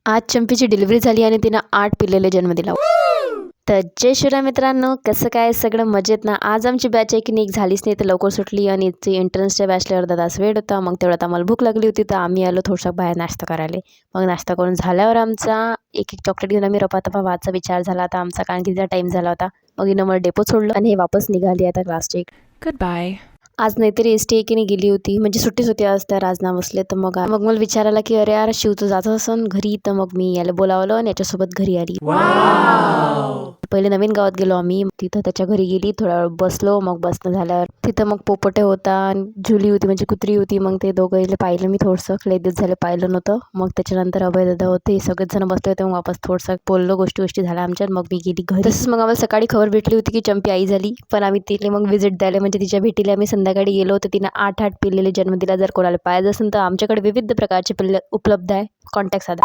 आज चंपीची डिलिव्हरी झाली आणि तिनं 8 पिल्लेले जन्म दिला. तर जय श्रीराम मित्रांनो, कसं काय सगळं मजेत ना. आज आमची बॅच आहे की नाही झालीच नाही तर लवकर सुटली आणि ती एंट्रन्सच्या बॅचला अर्धा तास वेळ होता. मग तेवढ्यात आम्हाला भूक लागली होती तर आम्ही आलो थोडंसं बाहेर नाश्ता करायला. मग नाश्ता करून झाल्यावर आमचा एक चॉकलेट घेऊन आम्ही रपातपा व्हायचा विचार झाला आता आमचा, कारण की तिचा टाईम झाला होता. मग हिनं मला डेपोत सोडलं आणि हे वापस निघाली आता क्लासची. Goodbye. आज नाहीतरी एस टी एकीने गेली होती, म्हणजे सुट्टीच होती आज त्या राजना बसले. तर मग मला विचारायला की अरे यार शिव तू जात असन घरी, तर मग मी याला बोलावलं आणि याच्यासोबत घरी आली. पहिले नवीन गावात गेलो आम्ही, तिथं त्याच्या घरी गेली, थोडा वेळ बसलो. मग बसणं झाल्यावर तिथं मग पोपटे होता, जुली होती म्हणजे कुत्री होती. मग ते दोघं पाहिलं मी थोडंसं, लय दिवस झालं पाहिलं नव्हतं. मग त्याच्यानंतर अभय दादा होते, सगळेच जण बसले होते. मग वापस थोडंसं बोललो, गोष्टी झाल्या आमच्यात. मग मी गेली घरी. तसंच मग आम्हाला सकाळी खबर भेटली होती की चंपी आई झाली, पण आम्ही तिला मग व्हिजिट द्यायला म्हणजे तिच्या भेटीला आम्ही संध्याकाळी गेलो होतो. तिनं 8 पिल्लेले जन्म दिला. जर कोणाला पाहिजे असेल तर आमच्याकडे विविध प्रकारचे पिल्ले उपलब्ध आहे, कॉन्टॅक्ट साधा.